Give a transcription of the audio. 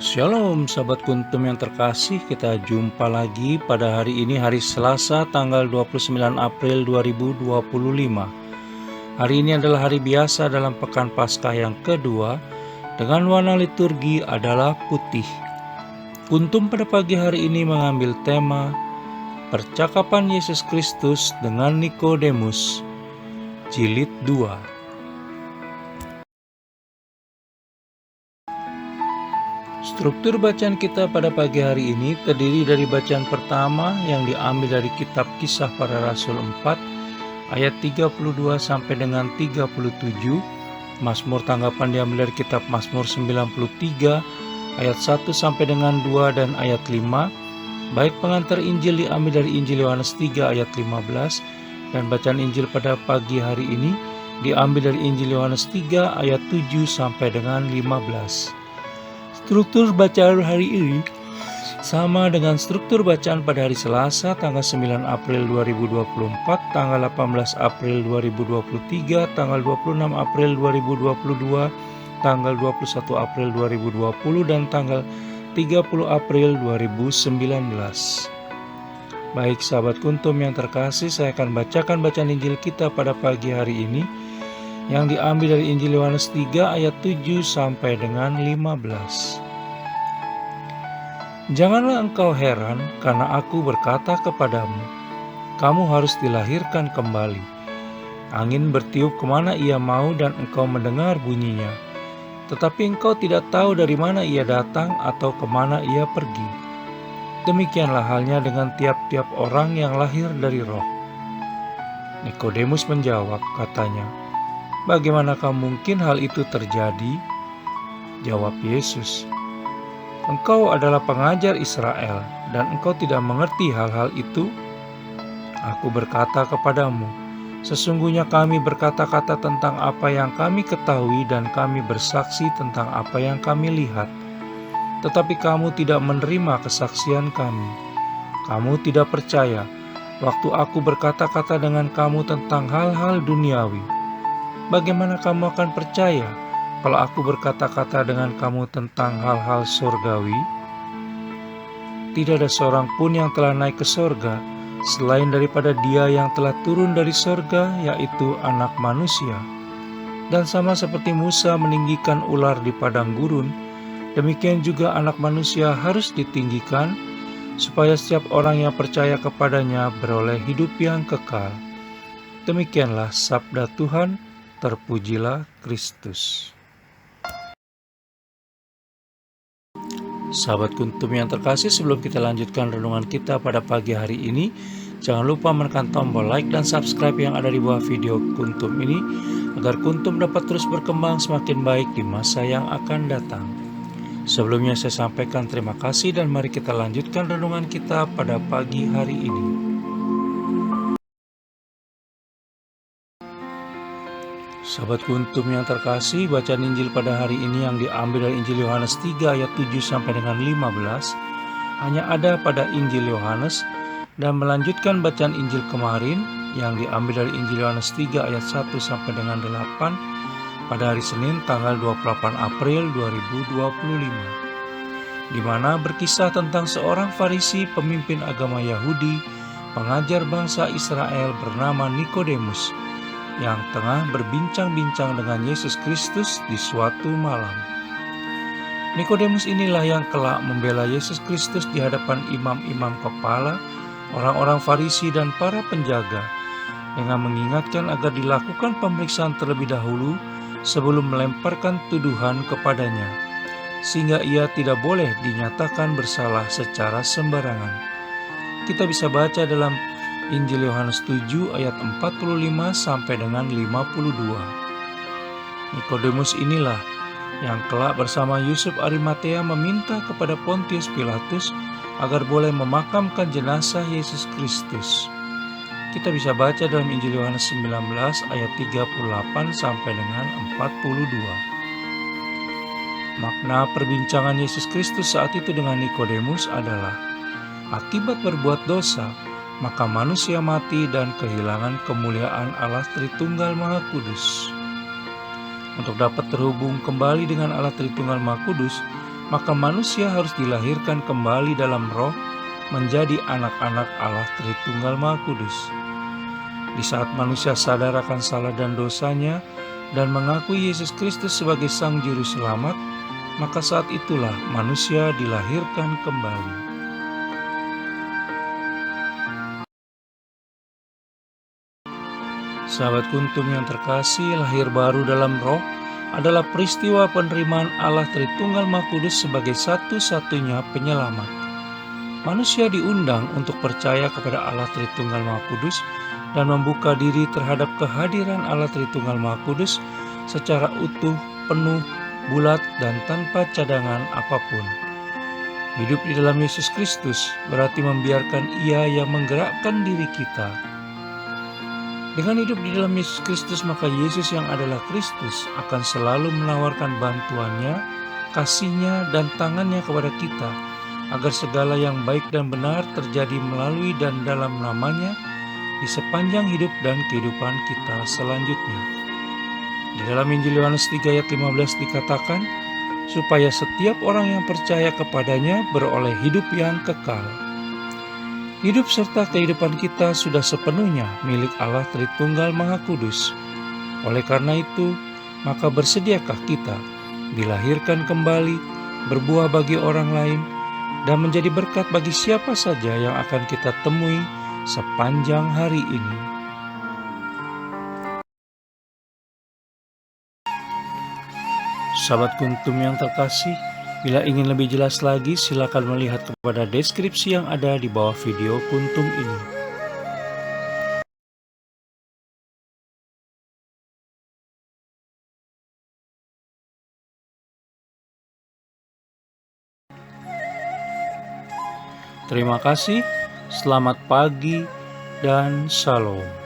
Shalom sahabat kuntum yang terkasih, kita jumpa lagi pada hari ini, hari Selasa tanggal 29 April 2025. Hari ini adalah hari biasa dalam pekan Paskah yang kedua, dengan warna liturgi adalah putih. Kuntum pada pagi hari ini mengambil tema Percakapan Yesus Kristus dengan Nikodemus, jilid 2. Struktur bacaan kita pada pagi hari ini terdiri dari bacaan pertama yang diambil dari kitab Kisah Para Rasul 4 ayat 32 sampai dengan 37. Mazmur tanggapan diambil dari kitab Mazmur 93 ayat 1 sampai dengan 2 dan ayat 5. Baik pengantar Injil diambil dari Injil Yohanes 3 ayat 15, dan bacaan Injil pada pagi hari ini diambil dari Injil Yohanes 3 ayat 7 sampai dengan 15. Struktur bacaan hari ini sama dengan struktur bacaan pada hari Selasa tanggal 9 April 2024, tanggal 18 April 2023, tanggal 26 April 2022, tanggal 21 April 2020, dan tanggal 30 April 2019. Baik sahabat kuntum yang terkasih, saya akan bacakan bacaan Injil kita pada pagi hari ini yang diambil dari Injil Yohanes 3 ayat 7 sampai dengan 15. Janganlah engkau heran karena aku berkata kepadamu, kamu harus dilahirkan kembali. Angin bertiup kemana ia mau dan engkau mendengar bunyinya, tetapi engkau tidak tahu dari mana ia datang atau kemana ia pergi. Demikianlah halnya dengan tiap-tiap orang yang lahir dari Roh. Nikodemus menjawab, katanya, bagaimanakah mungkin hal itu terjadi? Jawab Yesus, engkau adalah pengajar Israel dan engkau tidak mengerti hal-hal itu? Aku berkata kepadamu, sesungguhnya kami berkata-kata tentang apa yang kami ketahui dan kami bersaksi tentang apa yang kami lihat. Tetapi kamu tidak menerima kesaksian kami. Kamu tidak percaya waktu aku berkata-kata dengan kamu tentang hal-hal duniawi. Bagaimana kamu akan percaya kalau aku berkata-kata dengan kamu tentang hal-hal surgawi? Tidak ada seorang pun yang telah naik ke sorga selain daripada Dia yang telah turun dari sorga, yaitu Anak Manusia. Dan sama seperti Musa meninggikan ular di padang gurun, demikian juga Anak Manusia harus ditinggikan, supaya setiap orang yang percaya kepadanya beroleh hidup yang kekal. Demikianlah sabda Tuhan. Terpujilah Kristus. Sahabat kuntum yang terkasih, sebelum kita lanjutkan renungan kita pada pagi hari ini, jangan lupa menekan tombol like dan subscribe yang ada di bawah video kuntum ini, agar kuntum dapat terus berkembang semakin baik di masa yang akan datang. Sebelumnya saya sampaikan terima kasih dan mari kita lanjutkan renungan kita pada pagi hari ini. Sahabat kuntum yang terkasih, bacaan Injil pada hari ini yang diambil dari Injil Yohanes 3 ayat 7 sampai dengan 15 hanya ada pada Injil Yohanes, dan melanjutkan bacaan Injil kemarin yang diambil dari Injil Yohanes 3 ayat 1 sampai dengan 8 pada hari Senin tanggal 28 April 2025, di mana berkisah tentang seorang Farisi pemimpin agama Yahudi, pengajar bangsa Israel bernama Nikodemus, yang tengah berbincang-bincang dengan Yesus Kristus di suatu malam. Nikodemus inilah yang kelak membela Yesus Kristus di hadapan imam-imam kepala, orang-orang Farisi dan para penjaga, dengan mengingatkan agar dilakukan pemeriksaan terlebih dahulu sebelum melemparkan tuduhan kepadanya, sehingga ia tidak boleh dinyatakan bersalah secara sembarangan. Kita bisa baca dalam Injil Yohanes 7 ayat 45 sampai dengan 52. Nikodemus inilah yang kelak bersama Yusuf Arimatea meminta kepada Pontius Pilatus agar boleh memakamkan jenazah Yesus Kristus. Kita bisa baca dalam Injil Yohanes 19 ayat 38 sampai dengan 42. Makna perbincangan Yesus Kristus saat itu dengan Nikodemus adalah, akibat berbuat dosa, maka manusia mati dan kehilangan kemuliaan Allah Tritunggal Maha Kudus. Untuk dapat terhubung kembali dengan Allah Tritunggal Maha Kudus, maka manusia harus dilahirkan kembali dalam roh menjadi anak-anak Allah Tritunggal Maha Kudus. Di saat manusia sadar akan salah dan dosanya dan mengakui Yesus Kristus sebagai Sang Juru Selamat, maka saat itulah manusia dilahirkan kembali. Sahabat Kuntum yang terkasih, lahir baru dalam roh adalah peristiwa penerimaan Allah Tritunggal Maha Kudus sebagai satu-satunya penyelamat. Manusia diundang untuk percaya kepada Allah Tritunggal Maha Kudus dan membuka diri terhadap kehadiran Allah Tritunggal Maha Kudus secara utuh, penuh, bulat, dan tanpa cadangan apapun. Hidup di dalam Yesus Kristus berarti membiarkan Ia yang menggerakkan diri kita. Dengan hidup di dalam Yesus Kristus, maka Yesus yang adalah Kristus akan selalu menawarkan bantuannya, kasih-Nya, dan tangannya kepada kita, agar segala yang baik dan benar terjadi melalui dan dalam nama-Nya di sepanjang hidup dan kehidupan kita selanjutnya. Di dalam Injil Yohanes 3 ayat 15 dikatakan, supaya setiap orang yang percaya kepadanya beroleh hidup yang kekal. Hidup serta kehidupan kita sudah sepenuhnya milik Allah Tritunggal Maha Kudus. Oleh karena itu, maka bersediakah kita dilahirkan kembali, berbuah bagi orang lain, dan menjadi berkat bagi siapa saja yang akan kita temui sepanjang hari ini. Sahabat Kuntum yang terkasih, bila ingin lebih jelas lagi, silakan melihat kepada deskripsi yang ada di bawah video Kuntum ini. Terima kasih, selamat pagi, dan shalom.